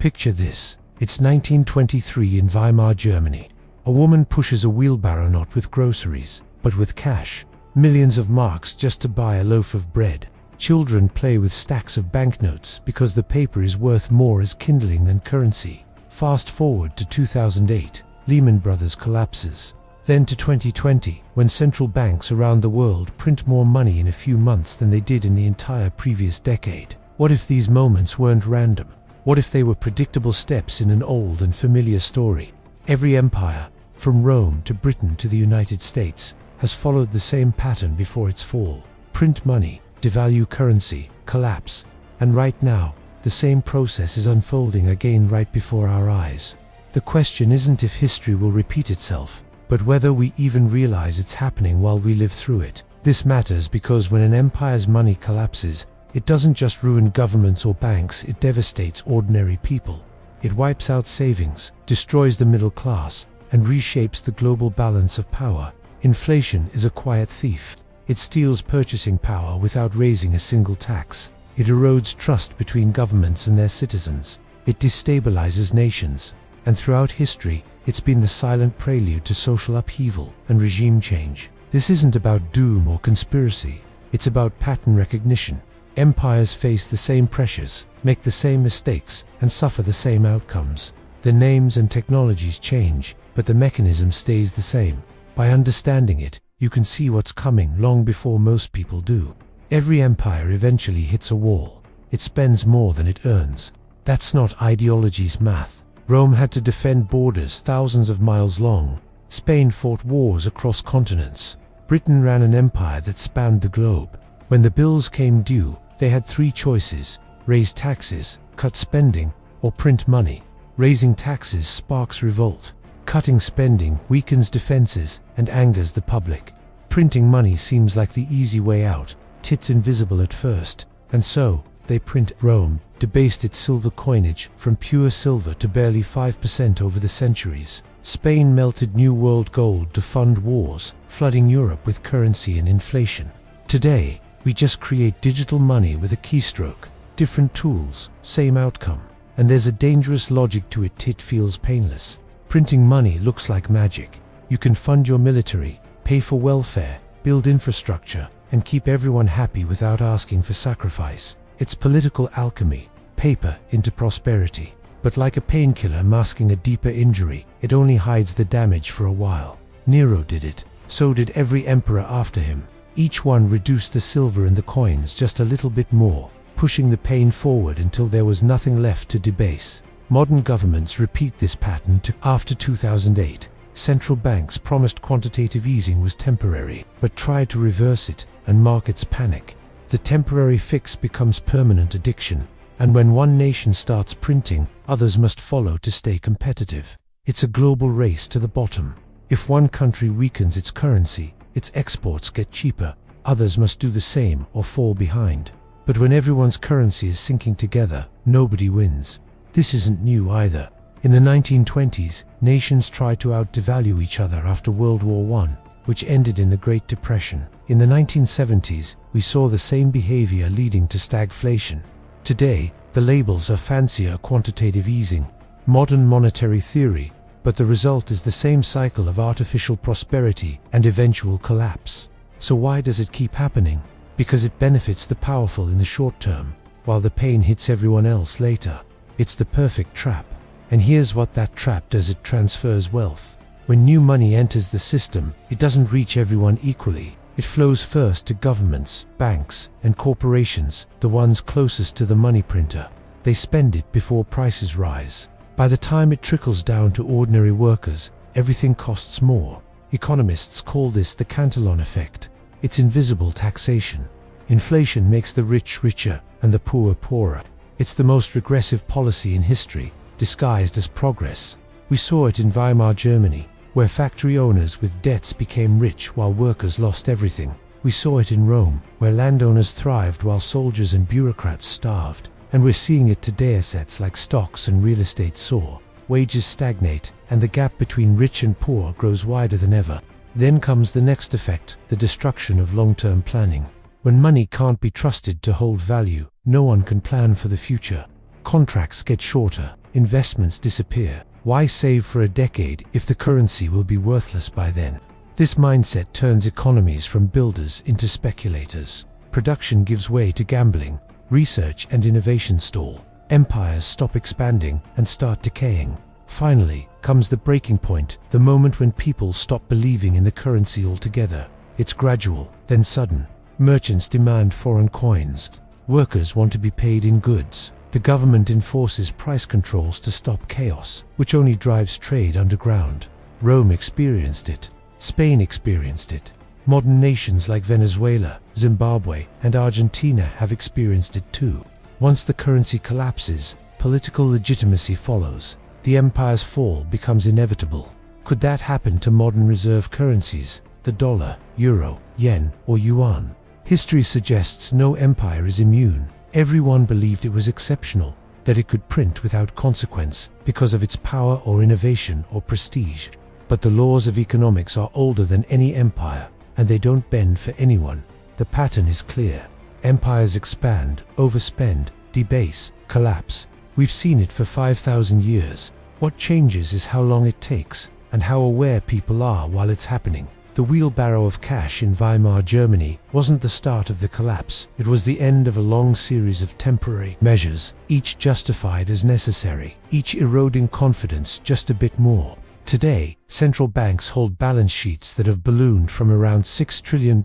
Picture this. It's 1923 in Weimar, Germany. A woman pushes a wheelbarrow not with groceries, but with cash. Millions of marks just to buy a loaf of bread. Children play with stacks of banknotes because the paper is worth more as kindling than currency. Fast forward to 2008, Lehman Brothers collapses. Then to 2020, when central banks around the world print more money in a few months than they did in the entire previous decade. What if these moments weren't random? What if they were predictable steps in an old and familiar story? Every empire, from Rome to Britain to the United States, has followed the same pattern before its fall. Print money, devalue currency, collapse. And right now, the same process is unfolding again right before our eyes. The question isn't if history will repeat itself, but whether we even realize it's happening while we live through it. This matters because when an empire's money collapses, it doesn't just ruin governments or banks, it devastates ordinary people. It wipes out savings, destroys the middle class, and reshapes the global balance of power. Inflation is a quiet thief. It steals purchasing power without raising a single tax. It erodes trust between governments and their citizens. It destabilizes nations. And throughout history, it's been the silent prelude to social upheaval and regime change. This isn't about doom or conspiracy. It's about pattern recognition. Empires face the same pressures, make the same mistakes, and suffer the same outcomes. The names and technologies change, but the mechanism stays the same. By understanding it, you can see what's coming long before most people do. Every empire eventually hits a wall. It spends more than it earns. That's not ideology's math. Rome had to defend borders thousands of miles long. Spain fought wars across continents. Britain ran an empire that spanned the globe. When the bills came due, they had three choices: raise taxes, cut spending, or print money. Raising taxes sparks revolt. Cutting spending weakens defenses and angers the public. Printing money seems like the easy way out. It's invisible at first, and so they print. Rome debased its silver coinage from pure silver to barely 5% over the centuries. Spain melted New World gold to fund wars, flooding Europe with currency and inflation. Today, we just create digital money with a keystroke. Different tools, same outcome. And there's a dangerous logic to it. It feels painless. Printing money looks like magic. You can fund your military, pay for welfare, build infrastructure, and keep everyone happy without asking for sacrifice. It's political alchemy, paper into prosperity. But like a painkiller masking a deeper injury, it only hides the damage for a while. Nero did it. So did every emperor after him. Each one reduced the silver in the coins just a little bit more, pushing the pain forward until there was nothing left to debase. Modern governments repeat this pattern after 2008. Central banks promised quantitative easing was temporary, but tried to reverse it, and markets panic. The temporary fix becomes permanent addiction, and when one nation starts printing, others must follow to stay competitive. It's a global race to the bottom. If one country weakens its currency, its exports get cheaper. Others must do the same or fall behind. But when everyone's currency is sinking together, nobody wins. This isn't new either. In the 1920s, nations tried to out-devalue each other after World War I, which ended in the Great Depression. In the 1970s, we saw the same behavior leading to stagflation. Today, the labels are fancier: quantitative easing, modern monetary theory, but the result is the same cycle of artificial prosperity and eventual collapse. So why does it keep happening? Because it benefits the powerful in the short term, while the pain hits everyone else later. It's the perfect trap. And here's what that trap does: it transfers wealth. When new money enters the system, it doesn't reach everyone equally. It flows first to governments, banks, and corporations, the ones closest to the money printer. They spend it before prices rise. By the time it trickles down to ordinary workers, everything costs more. Economists call this the Cantillon effect. It's invisible taxation. Inflation makes the rich richer and the poor poorer. It's the most regressive policy in history, disguised as progress. We saw it in Weimar, Germany, where factory owners with debts became rich while workers lost everything. We saw it in Rome, where landowners thrived while soldiers and bureaucrats starved. And we're seeing it today. Assets like stocks and real estate soar, wages stagnate, and the gap between rich and poor grows wider than ever. Then comes the next effect, the destruction of long-term planning. When money can't be trusted to hold value, no one can plan for the future. Contracts get shorter, investments disappear. Why save for a decade if the currency will be worthless by then? This mindset turns economies from builders into speculators. Production gives way to gambling. Research and innovation stall. Empires stop expanding and start decaying. Finally comes the breaking point, the moment when people stop believing in the currency altogether. It's gradual, then sudden. Merchants demand foreign coins. Workers want to be paid in goods. The government enforces price controls to stop chaos, which only drives trade underground. Rome experienced it. Spain experienced it. Modern nations like Venezuela, Zimbabwe, and Argentina have experienced it too. Once the currency collapses, political legitimacy follows. The empire's fall becomes inevitable. Could that happen to modern reserve currencies, the dollar, euro, yen, or yuan? History suggests no empire is immune. Everyone believed it was exceptional, that it could print without consequence because of its power or innovation or prestige. But the laws of economics are older than any empire, and they don't bend for anyone. The pattern is clear. Empires expand, overspend, debase, collapse. We've seen it for 5,000 years. What changes is how long it takes, and how aware people are while it's happening. The wheelbarrow of cash in Weimar Germany wasn't the start of the collapse. It was the end of a long series of temporary measures, each justified as necessary, each eroding confidence just a bit more. Today, central banks hold balance sheets that have ballooned from around $6 trillion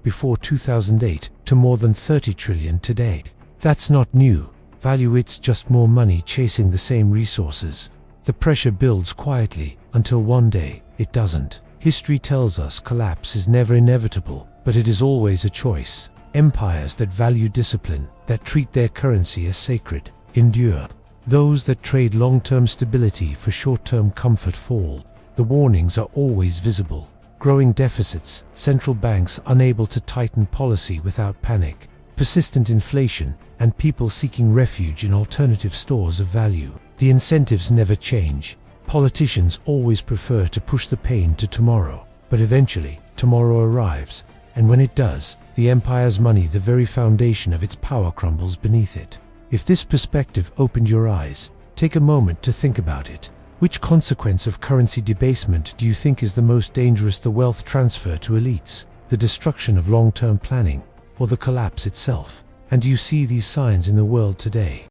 before 2008 to more than $30 trillion today. That's not new. Value, it's just more money chasing the same resources. The pressure builds quietly until one day it doesn't. History tells us collapse is never inevitable, but it is always a choice. Empires that value discipline, that treat their currency as sacred, endure. Those that trade long-term stability for short-term comfort fall. The warnings are always visible. Growing deficits, central banks unable to tighten policy without panic, persistent inflation, and people seeking refuge in alternative stores of value. The incentives never change. Politicians always prefer to push the pain to tomorrow, but eventually, tomorrow arrives, and when it does, the empire's money, the very foundation of its power, crumbles beneath it. If this perspective opened your eyes, take a moment to think about it. Which consequence of currency debasement do you think is the most dangerous? The wealth transfer to elites, the destruction of long-term planning, or the collapse itself? And do you see these signs in the world today?